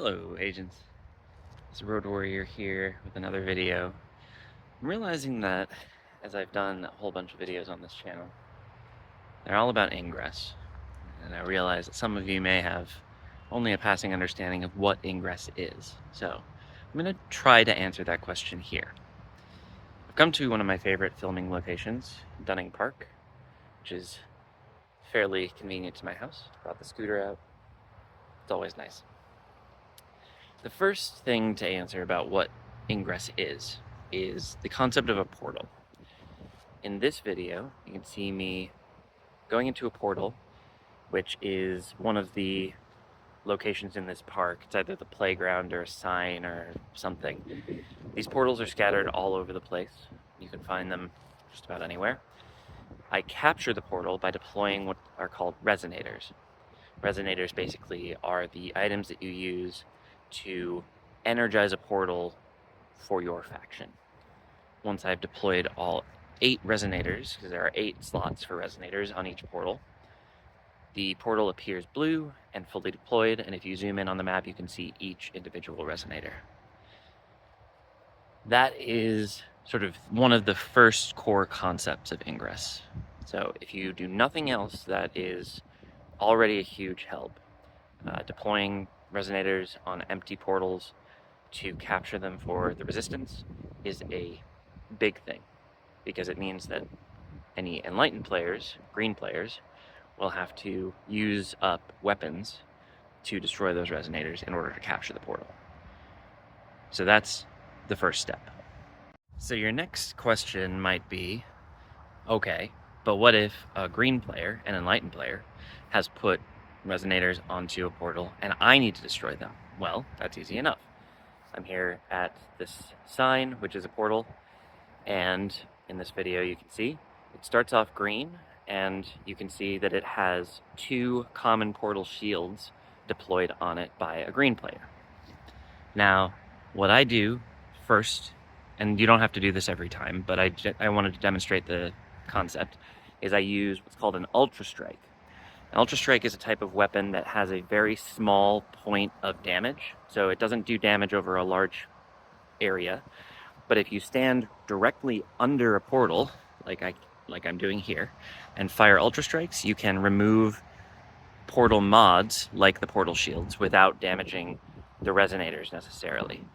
Hello, agents. It's Road Warrior here with another video. I'm realizing that as I've done a whole bunch of videos on this channel, they're all about Ingress. And I realize that some of you may have only a passing understanding of what Ingress is. So I'm going to try to answer that question here. I've come to one of my favorite filming locations, Dunning Park, which is fairly convenient to my house. Brought the scooter out. It's always nice. The first thing to answer about what Ingress is the concept of a portal. In this video, you can see me going into a portal, which is one of the locations in this park. It's either the playground or a sign or something. These portals are scattered all over the place. You can find them just about anywhere. I capture the portal by deploying what are called resonators. Resonators basically are the items that you use to energize a portal for your faction. Once I've deployed all 8 resonators, because there are 8 slots for resonators on each portal, the portal appears blue and fully deployed, and if you zoom in on the map, you can see each individual resonator. That is sort of one of the first core concepts of Ingress. So if you do nothing else, that is already a huge help. Deploying resonators on empty portals to capture them for the resistance is a big thing, because it means that any enlightened players, green players, will have to use up weapons to destroy those resonators in order to capture the portal. So that's the first step. So your next question might be, okay, but what if a green player, an enlightened player, has put resonators onto a portal and I need to destroy them? Well, that's easy enough. I'm here at this sign, which is a portal, and in this video you can see it starts off green, and you can see that it has 2 common portal shields deployed on it by a green player. Now, what I do first, and you don't have to do this every time, but I wanted to demonstrate the concept, is I use what's called an ultra strike. An ultra strike is a type of weapon that has a very small point of damage, so it doesn't do damage over a large area. But if you stand directly under a portal, like I'm doing here, and fire ultra strikes, you can remove portal mods like the portal shields without damaging the resonators necessarily.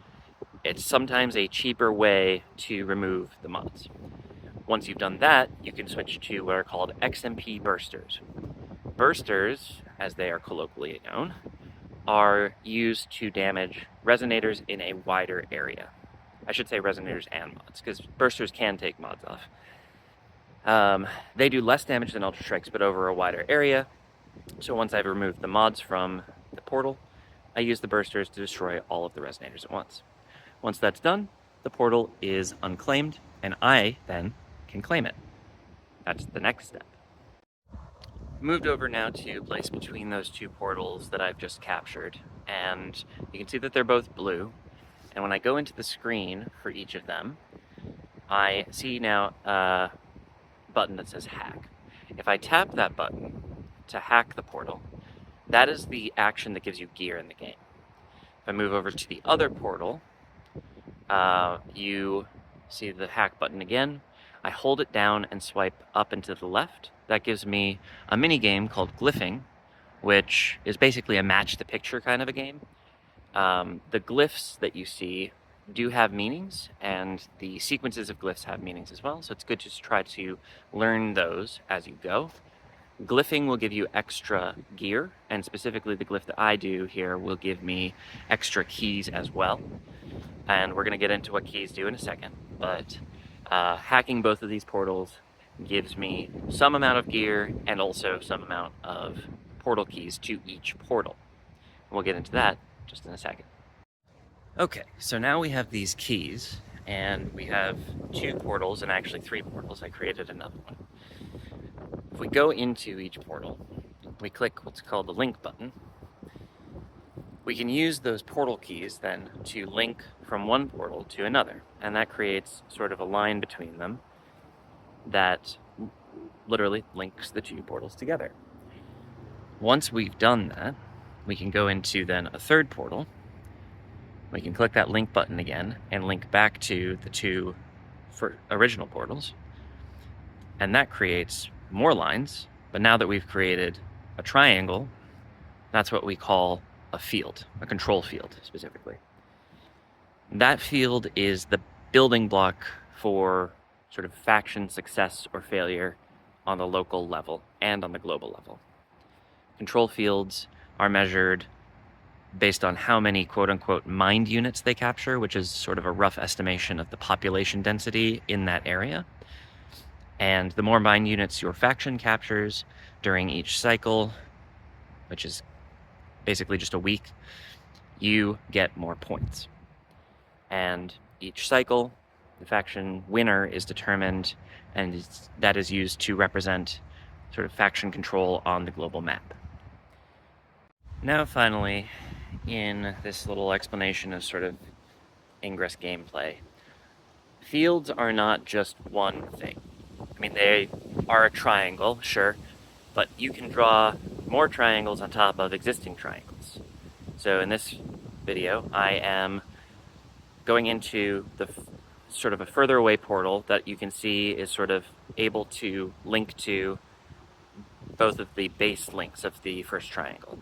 It's sometimes a cheaper way to remove the mods. Once you've done that, you can switch to what are called XMP bursters. Bursters, as they are colloquially known, are used to damage resonators in a wider area. I should say resonators and mods, because bursters can take mods off. They do less damage than ultra strikes, but over a wider area. So once I've removed the mods from the portal, I use the bursters to destroy all of the resonators at once. Once that's done, the portal is unclaimed, and I then can claim it. That's the next step. Moved over now to place between those 2 portals that I've just captured, and you can see that they're both blue. And when I go into the screen for each of them, I see now a button that says hack. If I tap that button to hack the portal, that is the action that gives you gear in the game. If I move over to the other portal, you see the hack button again. I hold it down and swipe up and to the left. That gives me a mini game called glyphing, which is basically a match the picture kind of a game. The glyphs that you see do have meanings, and the sequences of glyphs have meanings as well, so it's good to try to learn those as you go. Glyphing will give you extra gear, and specifically the glyph that I do here will give me extra keys as well. And we're going to get into what keys do in a second, but hacking both of these portals gives me some amount of gear and also some amount of portal keys to each portal. We'll get into that just in a second. Okay, so now we have these keys, and we have 2 portals, and actually 3 portals. I created another one. If we go into each portal, we click what's called the link button. We can use those portal keys then to link from one portal to another, and that creates sort of a line between them that literally links the 2 portals together. Once we've done that, we can go into then a 3rd portal, We can click that link button again and link back to the two original portals. And that creates more lines, but now that we've created a triangle, that's what we call a field, a control field specifically. That field is the building block for sort of faction success or failure on the local level and on the global level. Control fields are measured based on how many quote-unquote mind units they capture, which is sort of a rough estimation of the population density in that area. And the more mind units your faction captures during each cycle, which is basically just a week, you get more points. And each cycle, the faction winner is determined, and that is used to represent sort of faction control on the global map. Now finally, in this little explanation of sort of Ingress gameplay, fields are not just one thing. I mean, they are a triangle, sure, but you can draw more triangles on top of existing triangles. So in this video, I am going into the sort of a further away portal that you can see is sort of able to link to both of the base links of the first triangle.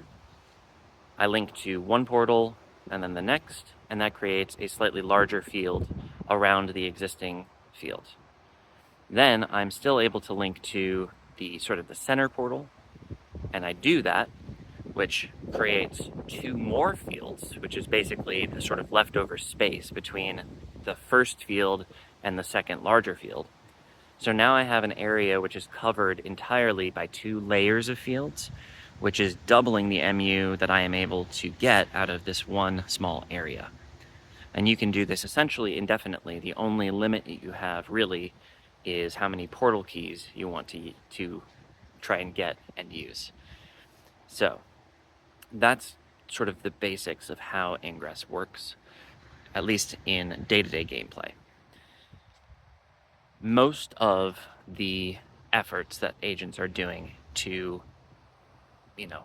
I link to one portal and then the next, and that creates a slightly larger field around the existing field. Then I'm still able to link to the sort of the center portal, and I do that, which creates two more fields, which is basically the sort of leftover space between the first field and the second larger field. So now I have an area which is covered entirely by two layers of fields, which is doubling the MU that I am able to get out of this one small area. And you can do this essentially indefinitely. The only limit that you have really is how many portal keys you want to try and get and use. So that's sort of the basics of how Ingress works, at least in day-to-day gameplay. Most of the efforts that agents are doing to,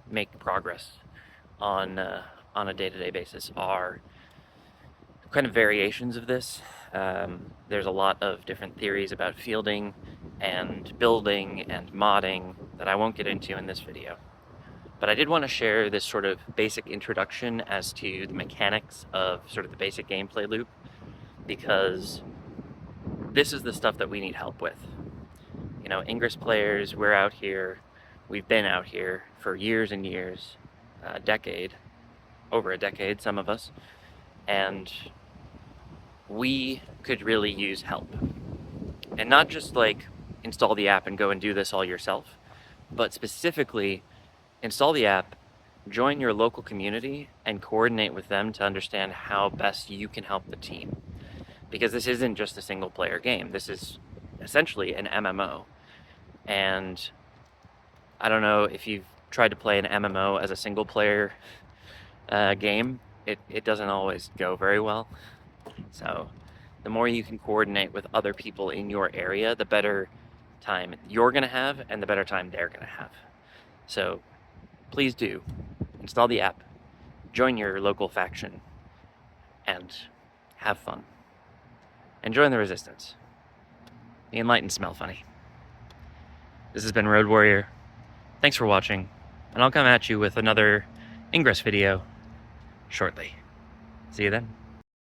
make progress on a day-to-day basis are kind of variations of this. There's a lot of different theories about fielding and building and modding that I won't get into in this video. But I did want to share this sort of basic introduction as to the mechanics of sort of the basic gameplay loop, because this is the stuff that we need help with. Ingress players, we're out here, we've been out here for years and years, over a decade, some of us, and we could really use help. And not just like install the app and go and do this all yourself, but specifically install the app, join your local community, and coordinate with them to understand how best you can help the team. Because this isn't just a single player game, this is essentially an MMO. And I don't know if you've tried to play an MMO as a single player game, it doesn't always go very well. So the more you can coordinate with other people in your area, the better time you're going to have and the better time they're going to have. So please do install the app, join your local faction, and have fun. And join the resistance. The enlightened smell funny. This has been Road Warrior. Thanks for watching, and I'll come at you with another Ingress video shortly. See you then.